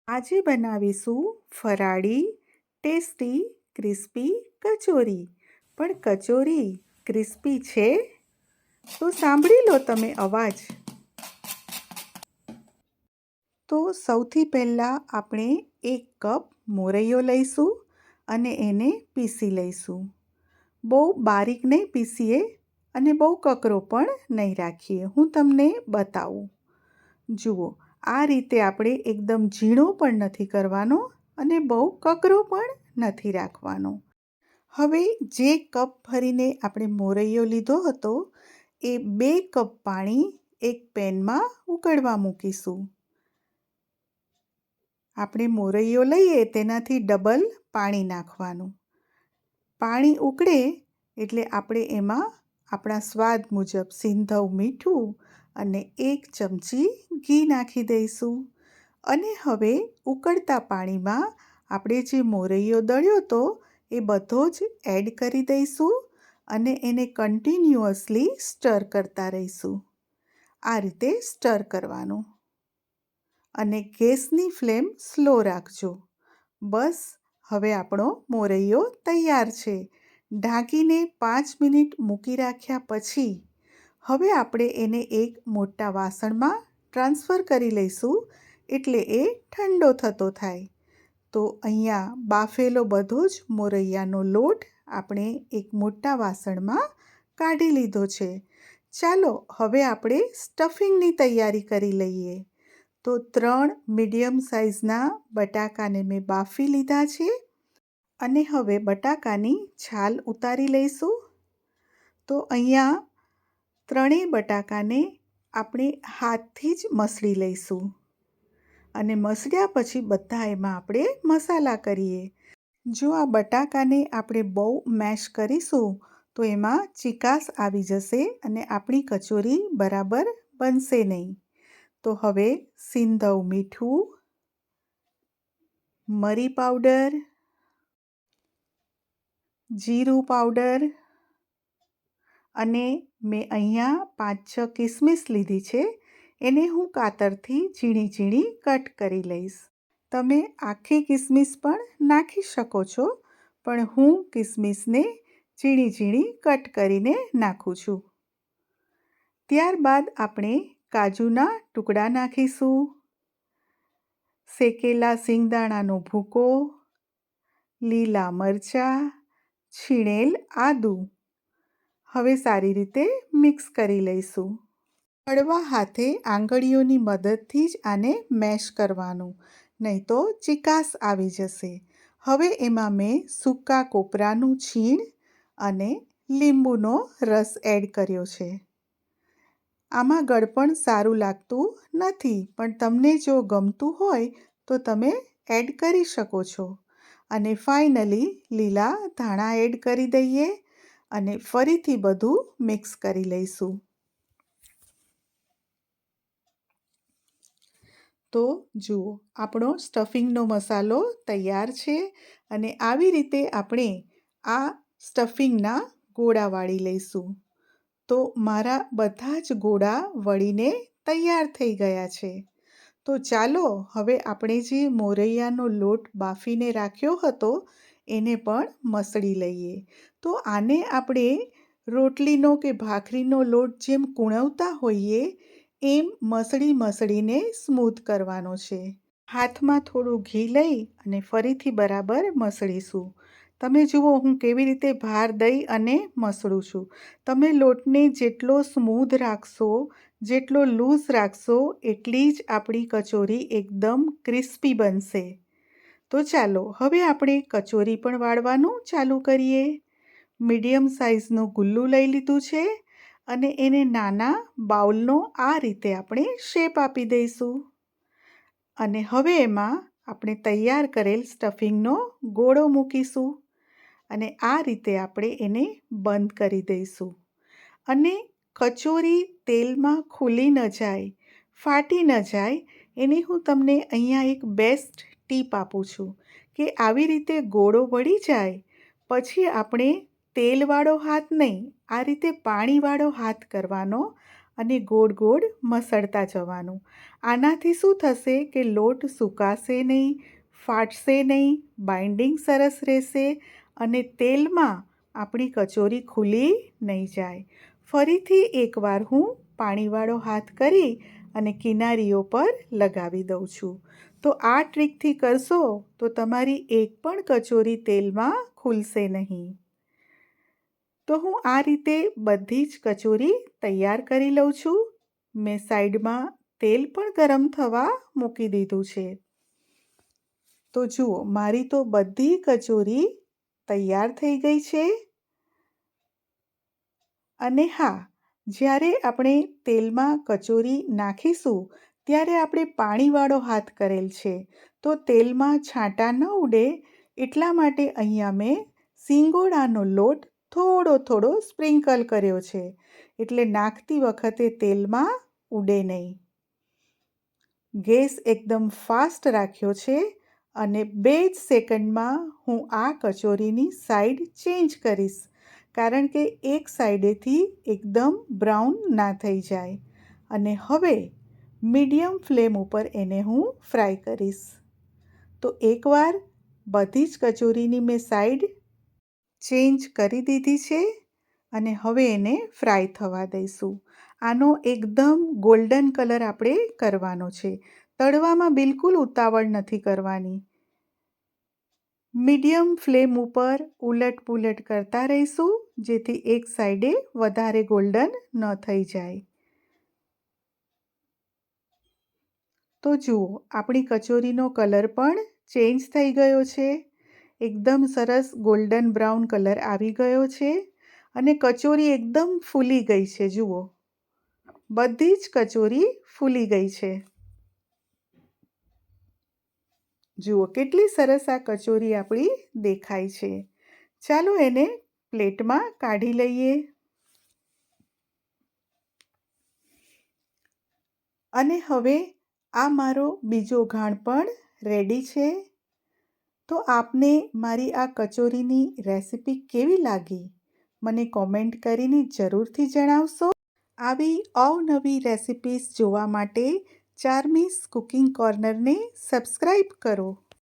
આજે બનાવીશું ફરાળી ટેસ્ટી ક્રિસ્પી કચોરી. પણ કચોરી ક્રિસ્પી છે? તો સાંભળી લો તમે અવાજ. તો સૌથી પહેલાં આપણે 1 કપ મોરૈયો લઈશું અને એને પીસી લઈશું. બહુ બારીક નહીં પીસીએ અને બહુ કકરો પણ નહીં રાખીએ. હું તમને બતાવું. જુઓ, આ રીતે આપણે એકદમ ઝીણો પણ નથી કરવાનો અને બહુ કકરો પણ નથી રાખવાનો. હવે જે કપ ભરીને આપણે મોરૈયો લીધો હતો એ 2 કપ પાણી એક પેનમાં ઉકળવા મૂકીશું. આપણે મોરૈયો લઈએ તેનાથી ડબલ પાણી નાખવાનું. પાણી ઉકળે એટલે આપણે એમાં આપણા સ્વાદ મુજબ સિંધવ મીઠું અને 1 ચમચી ઘી નાખી દઈશું. અને હવે ઉકળતા પાણીમાં આપણે જે મોરૈયો દળ્યો હતો એ બધો જ એડ કરી દઈશું અને એને કન્ટિન્યુઅસલી સ્ટર કરતા રહીશું. આ રીતે સ્ટર કરવાનું. અને ગેસની ફ્લેમ સ્લો રાખજો. બસ, હવે આપણો મોરૈયો તૈયાર છે. ઢાંકીને 5 મિનિટ મૂકી રાખ્યા પછી હવે આપણે એને એક મોટા વાસણમાં ટ્રાન્સફર કરી લઈશું એટલે એ ઠંડો થતો થાય. તો અહીંયા બાફેલો બધો જ મોરૈયાનો લોટ આપણે એક મોટા વાસણમાં કાઢી લીધો છે. ચાલો હવે આપણે સ્ટફિંગની તૈયારી કરી લઈએ. તો 3 મીડિયમ સાઇઝના બટાકાને મેં બાફી લીધા છે અને હવે બટાકાની છાલ ઉતારી લઈશું. તો અહીંયા 3 બટાકાને આપણે હાથથી જ મસળી લઈશું અને મસળ્યા પછી બધા એમાં આપણે મસાલા કરીએ. જો આ બટાકાને આપણે બહુ મેશ કરીશું તો એમાં ચીકાશ આવી જશે અને આપણી કચોરી બરાબર બનશે નહીં. તો હવે સિંધવ મીઠું, મરી પાવડર, જીરું પાવડર અને મેં અહીંયા 5-6 કિસમિસ લીધી છે. એને હું કાતરથી ઝીણી ઝીણી કટ કરી લઈશ. તમે આખી કિસમિસ પણ નાખી શકો છો, પણ હું કિસમિસને ઝીણી ઝીણી કટ કરીને નાખું છું. ત્યારબાદ આપણે કાજુના ટુકડા નાખીશું, શેકેલા સિંગદાણાનો ભૂકો, લીલા મરચાં, છીણેલ આદું. હવે સારી રીતે મિક્સ કરી લઈશું. હળવા હાથે આંગળીઓની મદદથી જ આને મેશ કરવાનું, નહીં તો ચીકાશ આવી જશે. હવે એમાં મેં સૂકા કોપરાનું છીણ અને લીંબુનો રસ એડ કર્યો છે. આમાં ગળપણ સારું લાગતું નથી, પણ તમને જો ગમતું હોય તો તમે એડ કરી શકો છો. અને ફાઇનલી લીલા ધાણા એડ કરી દઈએ અને ફરીથી બધું મિક્સ કરી લઈશું. તો જુઓ, આપણો સ્ટફિંગનો મસાલો તૈયાર છે અને આવી રીતે આપણે આ સ્ટફિંગના ગોળા વાળી લઈશું. તો મારા બધા જ ગોળા વળીને તૈયાર થઈ ગયા છે. તો ચાલો હવે આપણે જે મોરૈયાનો લોટ બાફીને રાખ્યો હતો એને પણ મસળી લઈએ. તો આને આપણે રોટલીનો કે ભાખરીનો લોટ જેમ કૂણવતા હોઈએ એમ મસળીને સ્મૂથ કરવાનો છે. હાથમાં થોડું ઘી લઈ અને ફરીથી બરાબર મસળીશું. તમે જુઓ હું કેવી રીતે ભાર દઈ અને મસળું છું. તમે લોટને જેટલો સ્મૂધ રાખશો, જેટલો લૂઝ રાખશો એટલી જ આપણી કચોરી એકદમ ક્રિસ્પી બનશે. તો ચાલો હવે આપણે કચોરી પણ વાળવાનું ચાલુ કરીએ. મીડિયમ સાઇઝનું ગુલ્લું લઈ લીધું છે અને એને નાના બાઉલનો આ રીતે આપણે શેપ આપી દઈશું. અને હવે એમાં આપણે તૈયાર કરેલ સ્ટફિંગનો ગોળો મૂકીશું અને આ રીતે આપણે એને બંધ કરી દઈશું. અને કચોરી તેલમાં ખુલી ન જાય, ફાટી ન જાય, એની હું તમને અહીંયા એક બેસ્ટ ટીપ આપું છું કે આવી રીતે ગોળો વળી જાય પછી આપણે તેલવાળો હાથ નહીં, આ રીતે પાણીવાળો હાથ કરવાનો અને ગોળ ગોળ મસળતા જવાનું. આનાથી શું થશે કે લોટ સુકાશે નહીં, ફાટશે નહીં, બાઇન્ડિંગ સરસ રહેશે અને તેલમાં આપણી કચોરી ખુલી નહીં જાય. ફરીથી એકવાર હું પાણીવાળો હાથ કરી અને કિનારીઓ પર લગાવી દઉં છું. તો આ ટ્રીકથી કરશો તો તમારી એક પણ કચોરી તેલમાં ખુલશે નહીં. તો હું આ રીતે બધી જ કચોરી તૈયાર કરી લઉં છું. મેં સાઈડમાં તેલ પણ ગરમ થવા મૂકી દીધું છે. તો જુઓ, મારી તો બધી કચોરી તૈયાર થઈ ગઈ છે. અને હા, જ્યારે આપણે તેલમાં કચોરી નાખીશું ત્યારે આપણે પાણીવાળો હાથ કરેલ છે, તો તેલમાં છાંટા ન ઉડે એટલા માટે અહીંયા મેં સિંગોડાનો લોટ થોડો સ્પ્રિંકલ કર્યો છે, એટલે નાખતી વખતે તેલમાં ઉડે નહીં. ગેસ એકદમ ફાસ્ટ રાખ્યો છે અને 2 જ સેકન્ડમાં હું આ કચોરીની સાઈડ ચેન્જ કરીશ, કારણ કે એક સાઈડેથી એકદમ બ્રાઉન ના થઈ જાય. અને હવે મીડિયમ ફ્લેમ ઉપર એને હું ફ્રાય કરીશ. તો એકવાર બધી જ કચોરીની મેં સાઈડ ચેન્જ કરી દીધી છે અને હવે એને ફ્રાય થવા દઈશું. આનો એકદમ ગોલ્ડન કલર આપણે કરવાનો છે. તળવામાં બિલકુલ ઉતાવળ નથી કરવાની. મીડિયમ ફ્લેમ ઉપર ઉલટ-પુલટ કરતા રહીશું, જેથી એક સાઈડે વધારે ગોલ્ડન ન થઈ જાય. તો જુઓ, આપણી કચોરીનો કલર પણ ચેન્જ થઈ ગયો છે. એકદમ સરસ ગોલ્ડન બ્રાઉન કલર આવી ગયો છે અને કચોરી એકદમ ફૂલી ગઈ છે. જુઓ, બધી જ કચોરી ફૂલી ગઈ છે. જુઓ કેટલી સરસ આ કચોરી આપણી દેખાય છે. ચાલો એને પ્લેટમાં કાઢી લઈએ. અને હવે આ મારો બીજો ઘાણ પણ રેડી છે. તો આપને મારી આ કચોરીની રેસિપી કેવી લાગી? મને કોમેન્ટ કરીને જરૂરથી જણાવશો. આવી અવનવી રેસિપીસ જોવા માટે ચાર્મીસ કુકિંગ કોર્નરને સબસ્ક્રાઈબ કરો.